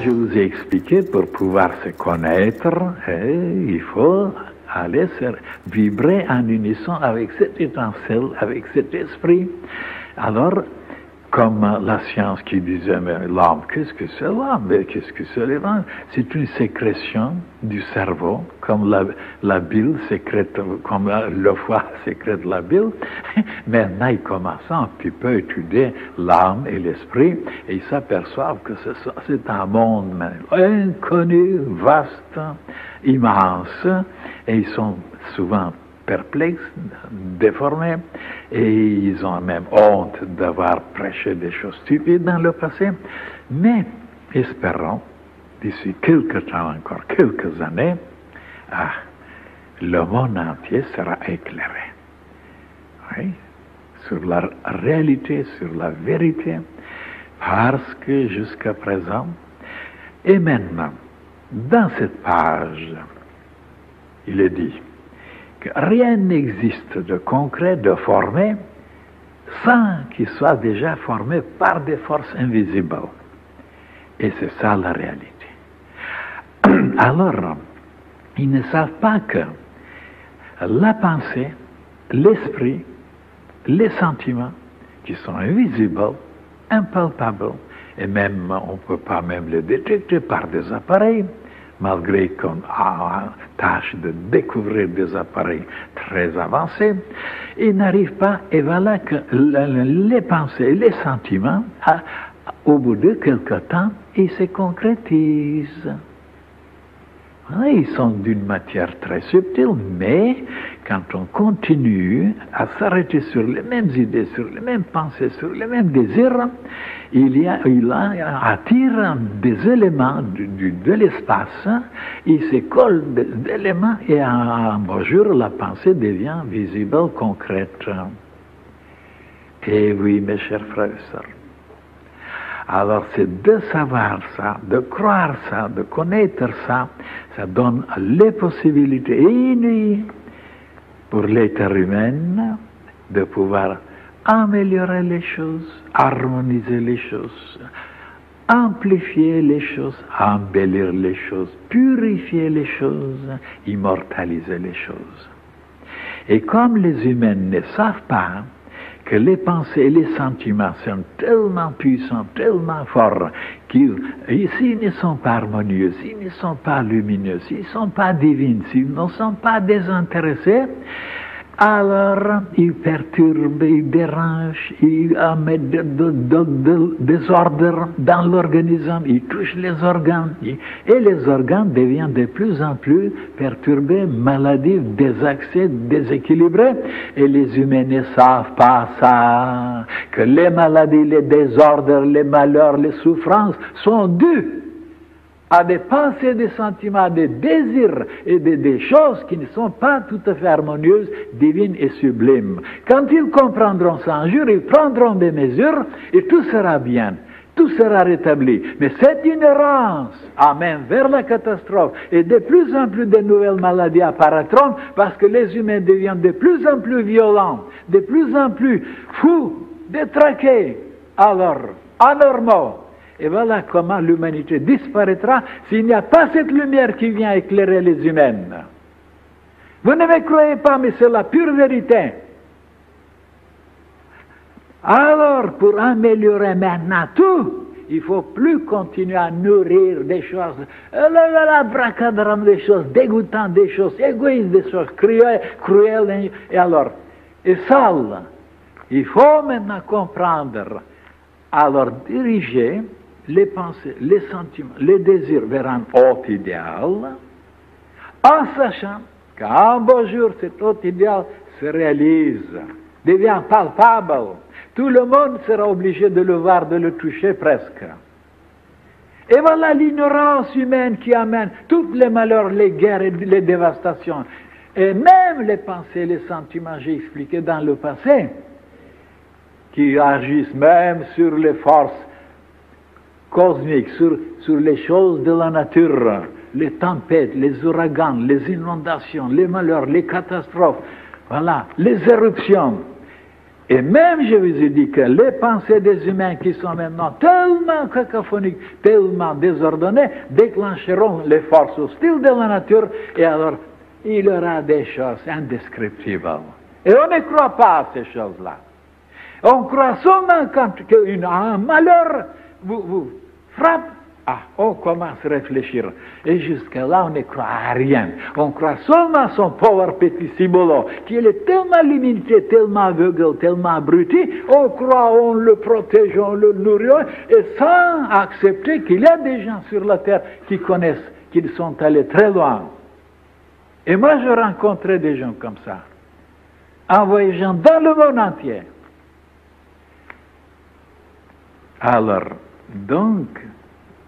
Je vous ai expliqué, pour pouvoir se connaître, il faut aller vibrer en unisson avec cette étincelle, avec cet esprit. Alors, comme la science qui disait, mais l'âme, qu'est-ce que c'est l'âme? Mais qu'est-ce que c'est l'âme? C'est une sécrétion du cerveau, comme la bile sécrète, comme le foie sécrète la bile. Maintenant, ils commencent un petit peu à étudier l'âme et l'esprit, et ils s'aperçoivent que c'est un monde inconnu, vaste, immense, et ils sont souvent perplexes, déformés, et ils ont même honte d'avoir prêché des choses stupides dans le passé. Mais espérons, d'ici quelques temps encore, quelques années, le monde entier sera éclairé. Oui, sur la réalité, sur la vérité, parce que jusqu'à présent, et maintenant, dans cette page, il est dit que rien n'existe de concret, de formé, sans qu'il soit déjà formé par des forces invisibles. Et c'est ça la réalité. Alors, ils ne savent pas que la pensée, l'esprit, les sentiments, qui sont invisibles, impalpables, et même, on ne peut pas même les détecter par des appareils, malgré qu'on a tâche de découvrir des appareils très avancés, ils n'arrivent pas, et voilà que les pensées, les sentiments, au bout de quelque temps, ils se concrétisent. Ils sont d'une matière très subtile, mais quand on continue à s'arrêter sur les mêmes idées, sur les mêmes pensées, sur les mêmes désirs, il attire des éléments de l'espace, il se colle des éléments et un beau jour, la pensée devient visible, concrète. Et oui, mes chers frères et sœurs. Alors c'est de savoir ça, de croire ça, de connaître ça, ça donne les possibilités inouïes pour l'être humain de pouvoir améliorer les choses, harmoniser les choses, amplifier les choses, embellir les choses, purifier les choses, immortaliser les choses. Et comme les humains ne savent pas que les pensées et les sentiments sont tellement puissants, tellement forts, qu'ils, s'ils ne sont pas harmonieux, s'ils ne sont pas lumineux, s'ils ne sont pas divins, s'ils ne sont pas désintéressés, alors ils perturbent, ils dérangent, ils mettent de désordre dans l'organisme, ils touchent les organes, et les organes deviennent de plus en plus perturbés, maladifs, désaxés, déséquilibrés, et les humains ne savent pas ça, que les maladies, les désordres, les malheurs, les souffrances sont dus à des pensées, des sentiments, des désirs et des choses qui ne sont pas tout à fait harmonieuses, divines et sublimes. Quand ils comprendront ça un jour, ils prendront des mesures et tout sera bien, tout sera rétabli. Mais cette ignorance amène vers la catastrophe et de plus en plus de nouvelles maladies apparaîtront parce que les humains deviennent de plus en plus violents, de plus en plus fous, détraqués, alors anormaux. Et voilà comment l'humanité disparaîtra s'il n'y a pas cette lumière qui vient éclairer les humains. Vous ne me croyez pas, mais c'est la pure vérité. Alors, pour améliorer maintenant tout, il ne faut plus continuer à nourrir des choses, bracadram, des choses dégoûtantes, des choses égoïstes, des choses cruelles, et sales. Il faut maintenant comprendre, alors diriger les pensées, les sentiments, les désirs vers un haut idéal, en sachant qu'un beau jour, cet haut idéal se réalise, devient palpable. Tout le monde sera obligé de le voir, de le toucher presque. Et voilà l'ignorance humaine qui amène tous les malheurs, les guerres et les dévastations. Et même les pensées, les sentiments, j'ai expliqué dans le passé, qui agissent même sur les forces cosmiques, sur les choses de la nature, les tempêtes, les ouragans, les inondations, les malheurs, les catastrophes, voilà, les éruptions. Et même, je vous ai dit que les pensées des humains qui sont maintenant tellement cacophoniques, tellement désordonnées, déclencheront les forces hostiles de la nature, et alors il y aura des choses indescriptibles. Et on ne croit pas à ces choses-là. On croit seulement quand un malheur vous frappe. Ah, on commence à réfléchir. Et jusqu'à là, on ne croit à rien. On croit seulement à son pauvre petit cibolo, qui est tellement limité, tellement aveugle, tellement abruti. On croit, on le protège, on le nourrit, et sans accepter qu'il y a des gens sur la terre qui connaissent, qui sont allés très loin. Et moi, je rencontrais des gens comme ça, en voyageant dans le monde entier. Alors, donc,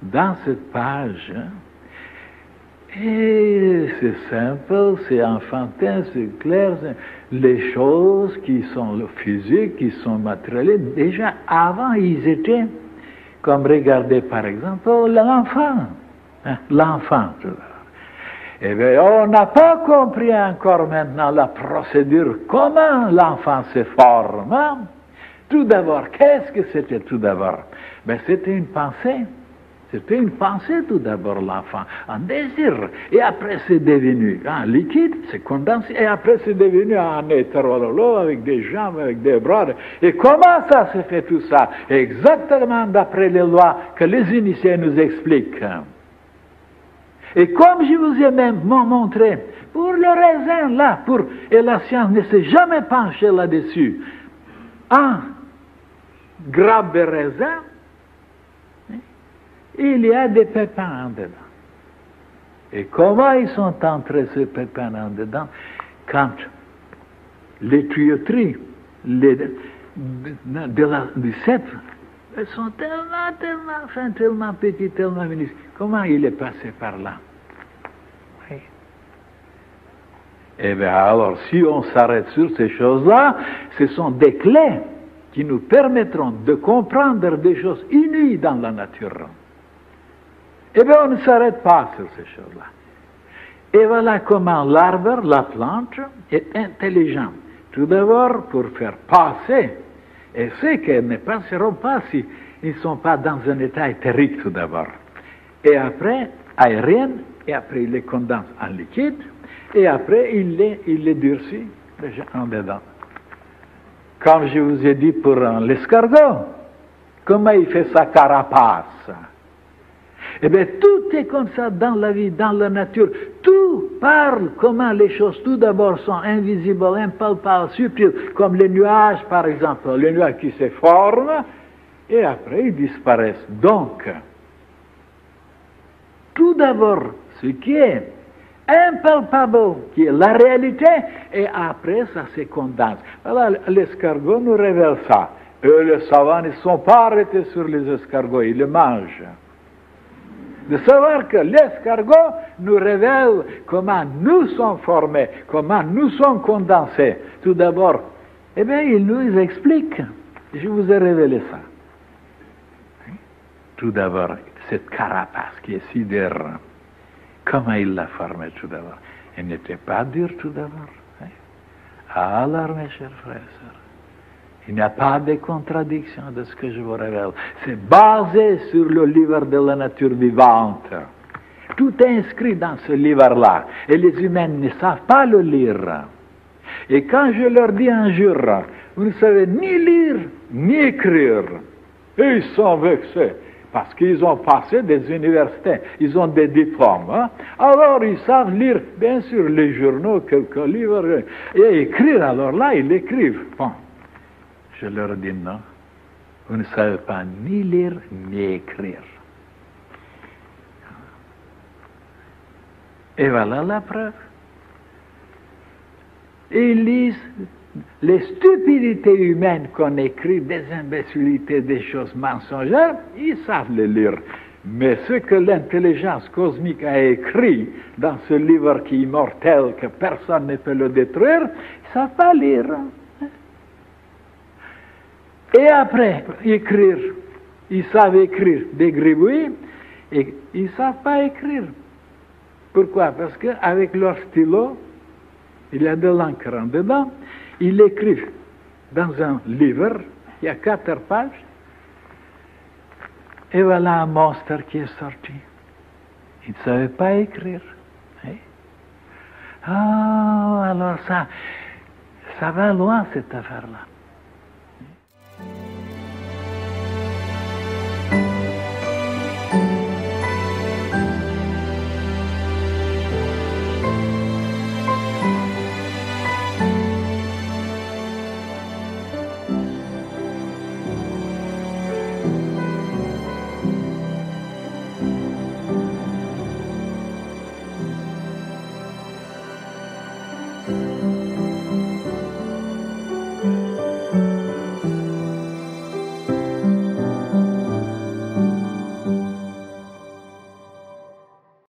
dans cette page, et c'est simple, c'est enfantin, c'est clair, les choses qui sont physiques, qui sont matérielles, déjà avant ils étaient, comme regardez par exemple l'enfant, l'enfant. Eh bien, on n'a pas compris encore maintenant la procédure, comment l'enfant se forme. Tout d'abord, qu'est-ce que c'était tout d'abord? Ben, c'était une pensée. C'était une pensée tout d'abord, l'enfant, un désir. Et après, c'est devenu un liquide, c'est condensé, et après, c'est devenu un hétérololo avec des jambes, avec des bras. Et comment ça se fait tout ça? Exactement d'après les lois que les initiés nous expliquent. Et comme je vous ai même montré, pour le raisin là, et la science ne s'est jamais penchée là-dessus, un grappe de raisin, il y a des pépins en dedans. Et comment ils sont entrés, ces pépins en dedans? Quand les tuyauteries du cèdre, elles sont tellement petites, tellement minuscules. Comment il est passé par là? Oui. Eh bien, alors, si on s'arrête sur ces choses-là, ce sont des clés qui nous permettront de comprendre des choses inouïes dans la nature. Eh bien, on ne s'arrête pas sur ces choses-là. Et voilà comment l'arbre, la plante, est intelligent. Tout d'abord, pour faire passer, et c'est qu'elles ne passeront pas s'ils ne sont pas dans un état éthérique tout d'abord. Et après, aérien, et après il les condense en liquide, et après il les durcit déjà en dedans. Comme je vous ai dit pour l'escargot, comment il fait sa carapace? Eh bien, tout est comme ça dans la vie, dans la nature. Tout parle comment les choses, tout d'abord, sont invisibles, impalpables, subtiles, comme les nuages, par exemple. Les nuages qui se forment, et après, ils disparaissent. Donc, tout d'abord, ce qui est impalpable, qui est la réalité, et après, ça se condense. Voilà, l'escargot nous révèle ça. Et les savants ne sont pas arrêtés sur les escargots, ils le mangent. De savoir que l'escargot nous révèle comment nous sommes formés, comment nous sommes condensés. Tout d'abord, eh bien, il nous explique. Je vous ai révélé ça. Tout d'abord, cette carapace qui est si dure, comment il l'a formée tout d'abord? Elle n'était pas dure tout d'abord. Alors, mes chers frères et sœurs, il n'y a pas de contradiction de ce que je vous révèle. C'est basé sur le livre de la nature vivante. Tout est inscrit dans ce livre-là. Et les humains ne savent pas le lire. Et quand je leur dis un jour, vous ne savez ni lire, ni écrire, et ils sont vexés. Parce qu'ils ont passé des universités, ils ont des diplômes. Alors ils savent lire, bien sûr, les journaux, quelques livres, et écrire. Alors là, ils écrivent. Bon. Je leur dis non, vous ne savez pas ni lire ni écrire. Et voilà la preuve. Ils lisent les stupidités humaines qu'on écrit, des imbécilités, des choses mensongères, ils savent les lire. Mais ce que l'intelligence cosmique a écrit dans ce livre qui est immortel, que personne ne peut le détruire, ils ne savent pas lire. Et après, écrire, ils savent écrire des gribouillis et ils ne savent pas écrire. Pourquoi? Parce qu'avec leur stylo, il y a de l'encre en dedans, ils écrivent dans un livre, il y a 4 pages, et voilà un monstre qui est sorti. Il ne savait pas écrire. Hein? Ah, alors ça va loin cette affaire-là.